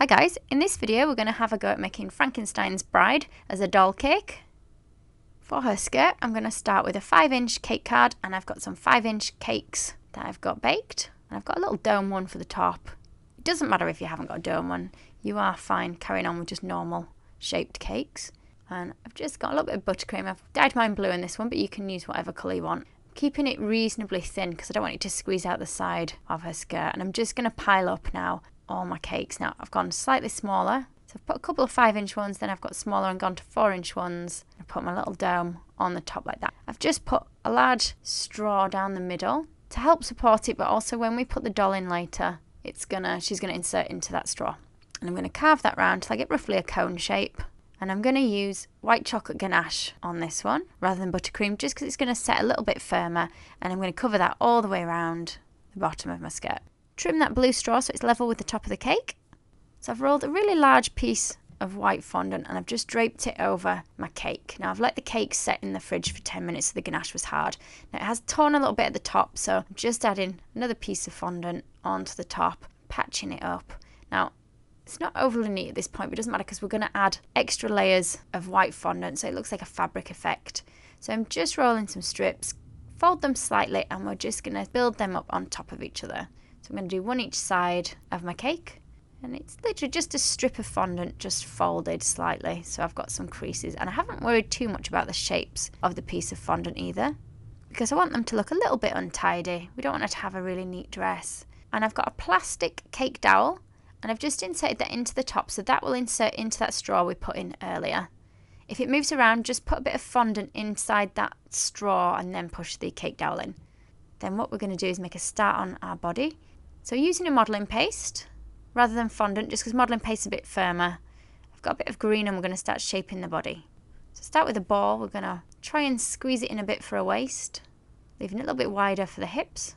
Hi guys, in this video we're going to have a go at making Frankenstein's Bride as a doll cake. For her skirt I'm going to start with a 5-inch cake card, and I've got some 5-inch cakes that I've got baked, and I've got a little dome one for the top. It doesn't matter if you haven't got a dome one, you are fine carrying on with just normal shaped cakes. And I've just got a little bit of buttercream. I've dyed mine blue in this one, but you can use whatever colour you want. Keeping it reasonably thin because I don't want it to squeeze out the side of her skirt, and I'm just going to pile up now all my cakes. Now I've gone slightly smaller, so I've put a couple of 5-inch ones, then I've got smaller and gone to 4-inch ones. I put my little dome on the top like that. I've just put a large straw down the middle to help support it, but also when we put the doll in later, she's gonna insert into that straw. And I'm going to carve that round till I get roughly a cone shape. And I'm going to use white chocolate ganache on this one rather than buttercream, just because it's going to set a little bit firmer, and I'm going to cover that all the way around the bottom of my skirt. Trim that blue straw so it's level with the top of the cake. So I've rolled a really large piece of white fondant and I've just draped it over my cake. Now I've let the cake set in the fridge for 10 minutes so the ganache was hard. Now it has torn a little bit at the top, so I'm just adding another piece of fondant onto the top, patching it up. Now it's not overly neat at this point, but it doesn't matter because we're going to add extra layers of white fondant so it looks like a fabric effect. So I'm just rolling some strips, fold them slightly, and we're just going to build them up on top of each other. So I'm going to do one each side of my cake, and it's literally just a strip of fondant just folded slightly, so I've got some creases. And I haven't worried too much about the shapes of the piece of fondant either, because I want them to look a little bit untidy. We don't want her to have a really neat dress. And I've got a plastic cake dowel, and I've just inserted that into the top, so that will insert into that straw we put in earlier. If it moves around, just put a bit of fondant inside that straw and then push the cake dowel in. Then what we're going to do is make a start on our body. So using a modelling paste rather than fondant, just because modelling paste is a bit firmer. I've got a bit of green and we're going to start shaping the body. So start with a ball. We're going to try and squeeze it in a bit for a waist, leaving it a little bit wider for the hips.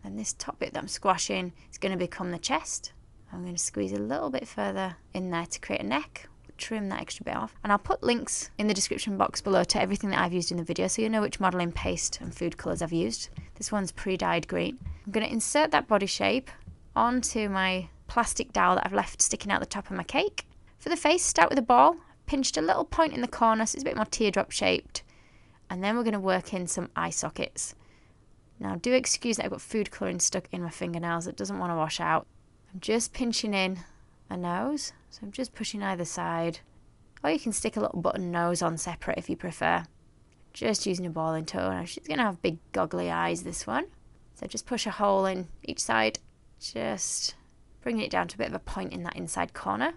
And this top bit that I'm squashing is going to become the chest. I'm going to squeeze a little bit further in there to create a neck. Trim that extra bit off, and I'll put links in the description box below to everything that I've used in the video so you know which modelling paste and food colours I've used. This one's pre-dyed green. I'm going to insert that body shape onto my plastic dowel that I've left sticking out the top of my cake. For the face, start with a ball. Pinched a little point in the corner so it's a bit more teardrop shaped, and then we're going to work in some eye sockets. Now do excuse that I've got food colouring stuck in my fingernails. It doesn't want to wash out. I'm just pinching in a nose, so I'm just pushing either side, or you can stick a little button nose on separate if you prefer. Just using a ball and toe. Now she's going to have big goggly eyes, this one, so just push a hole in each side, just bringing it down to a bit of a point in that inside corner,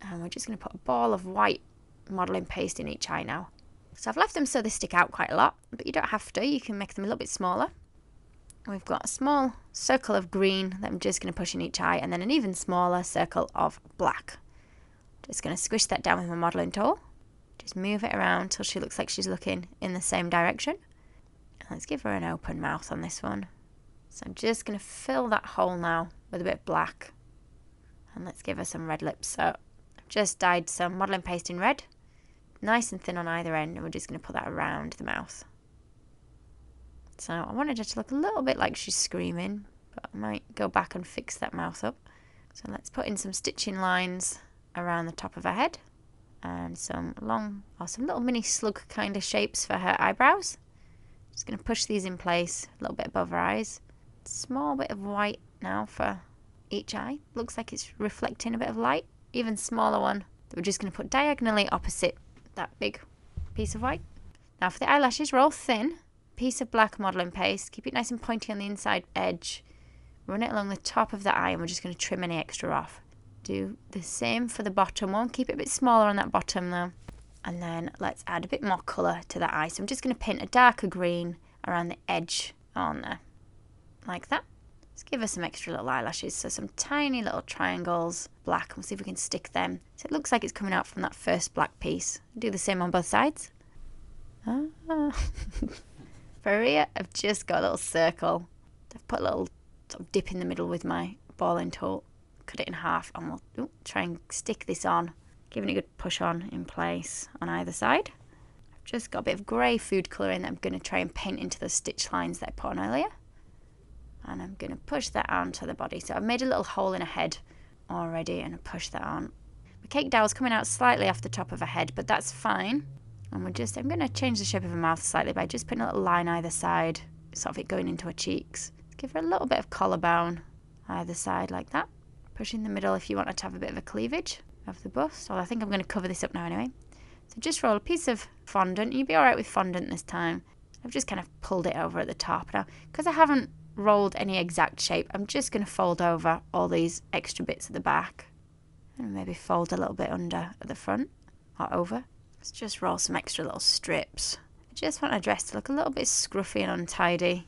and we're just going to put a ball of white modelling paste in each eye now. So I've left them so they stick out quite a lot, but you don't have to, you can make them a little bit smaller. We've got a small circle of green that I'm just going to push in each eye, and then an even smaller circle of black. Just going to squish that down with my modelling tool. Just move it around till she looks like she's looking in the same direction. And let's give her an open mouth on this one. So I'm just going to fill that hole now with a bit of black. And let's give her some red lips. So I've just dyed some modelling paste in red. Nice and thin on either end, and we're just going to put that around the mouth. So I wanted her to look a little bit like she's screaming, but I might go back and fix that mouth up. So let's put in some stitching lines around the top of her head, and some little mini slug kind of shapes for her eyebrows. Just going to push these in place a little bit above her eyes. Small bit of white now for each eye. Looks like it's reflecting a bit of light. Even smaller one that we're just going to put diagonally opposite that big piece of white. Now for the eyelashes, roll thin. Piece of black modelling paste, keep it nice and pointy on the inside edge, run it along the top of the eye, and we're just going to trim any extra off. Do the same for the bottom one, keep it a bit smaller on that bottom though, and then let's add a bit more colour to that eye. So I'm just going to pin a darker green around the edge on there, like that. Let's give her some extra little eyelashes, so some tiny little triangles, black, and we'll see if we can stick them so it looks like it's coming out from that first black piece. Do the same on both sides. For here, I've just got a little circle. I've put a little sort of dip in the middle with my balling tool, cut it in half, and we'll try and stick this on, giving it a good push on in place on either side. I've just got a bit of grey food colouring that I'm going to try and paint into the stitch lines that I put on earlier. And I'm going to push that onto the body. So I've made a little hole in her head already and push that on. The cake dowel's coming out slightly off the top of her head, but that's fine. And I'm going to change the shape of her mouth slightly by just putting a little line either side, sort of it going into her cheeks. Give her a little bit of collarbone either side like that. Push in the middle if you want her to have a bit of a cleavage of the bust. Well, I think I'm going to cover this up now anyway. So just roll a piece of fondant. You'll be alright with fondant this time. I've just kind of pulled it over at the top now. Because I haven't rolled any exact shape, I'm just going to fold over all these extra bits at the back. And maybe fold a little bit under at the front or over. Let's just roll some extra little strips. I just want our dress to look a little bit scruffy and untidy.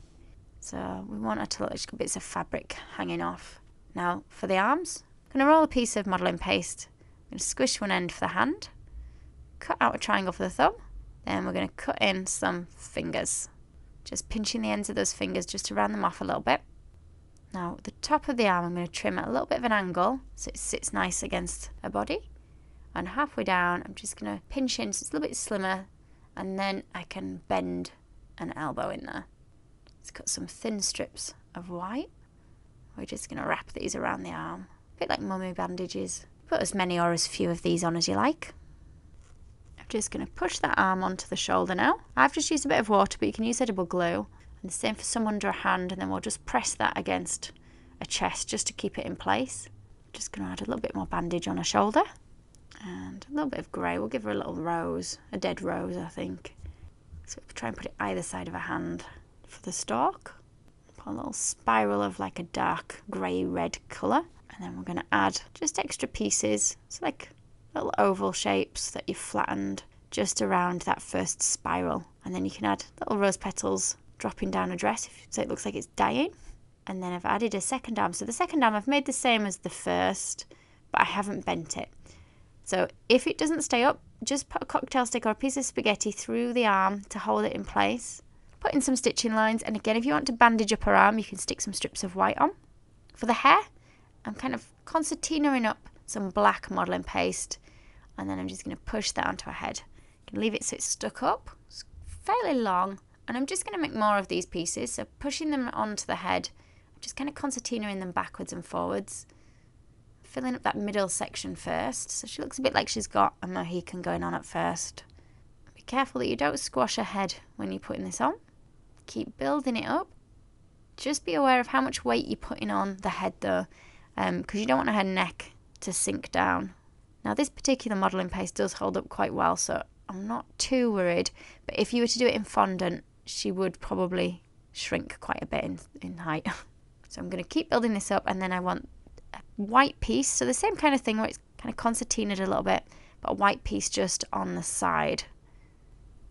So we want her to look like she's got bits of fabric hanging off. Now for the arms, I'm going to roll a piece of modelling paste. I'm going to squish one end for the hand. Cut out a triangle for the thumb. Then we're going to cut in some fingers. Just pinching the ends of those fingers just to round them off a little bit. Now at the top of the arm I'm going to trim at a little bit of an angle so it sits nice against her body. And halfway down I'm just going to pinch in so it's a little bit slimmer, and then I can bend an elbow in there. Let's cut some thin strips of white. We're just going to wrap these around the arm. A bit like mummy bandages. Put as many or as few of these on as you like. I'm just going to push that arm onto the shoulder now. I've just used a bit of water, but you can use edible glue. And the same for some under a hand, and then we'll just press that against a chest just to keep it in place. Just going to add a little bit more bandage on her shoulder. And a little bit of grey. We'll give her a little rose, a dead rose I think. So we'll try and put it either side of her hand. For the stalk, put a little spiral of like a dark grey-red colour. And then we're going to add just extra pieces, so like little oval shapes that you've flattened just around that first spiral. And then you can add little rose petals dropping down a dress so it looks like it's dying. And then I've added a second arm. So the second arm I've made the same as the first, but I haven't bent it. So if it doesn't stay up, just put a cocktail stick or a piece of spaghetti through the arm to hold it in place. Put in some stitching lines, and again if you want to bandage up her arm you can stick some strips of white on. For the hair, I'm kind of concertinaing up some black modelling paste, and then I'm just going to push that onto her head. You can leave it so it's stuck up. It's fairly long, and I'm just going to make more of these pieces, so pushing them onto the head, just kind of concertinaing them backwards and forwards. Filling up that middle section first, so she looks a bit like she's got a Mohican going on at first. Be careful that you don't squash her head when you're putting this on. Keep building it up. Just be aware of how much weight you're putting on the head though, because you don't want her neck to sink down. Now this particular modelling paste does hold up quite well, so I'm not too worried, but if you were to do it in fondant she would probably shrink quite a bit in height. So I'm going to keep building this up, and then I want a white piece, so the same kind of thing where it's kind of concertinaed a little bit, but a white piece just on the side.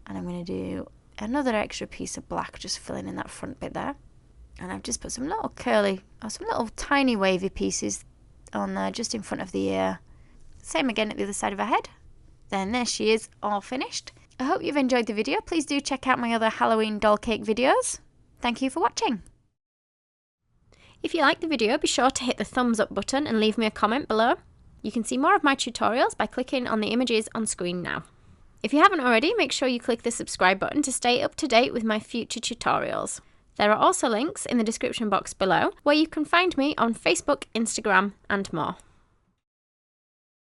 And I'm going to do another extra piece of black, just filling in that front bit there. And I've just put some little curly, or some little tiny wavy pieces on there just in front of the ear. Same again at the other side of her head. Then there she is, all finished. I hope you've enjoyed the video. Please do check out my other Halloween doll cake videos. Thank you for watching. If you liked the video, be sure to hit the thumbs up button and leave me a comment below. You can see more of my tutorials by clicking on the images on screen now. If you haven't already, make sure you click the subscribe button to stay up to date with my future tutorials. There are also links in the description box below where you can find me on Facebook, Instagram and more.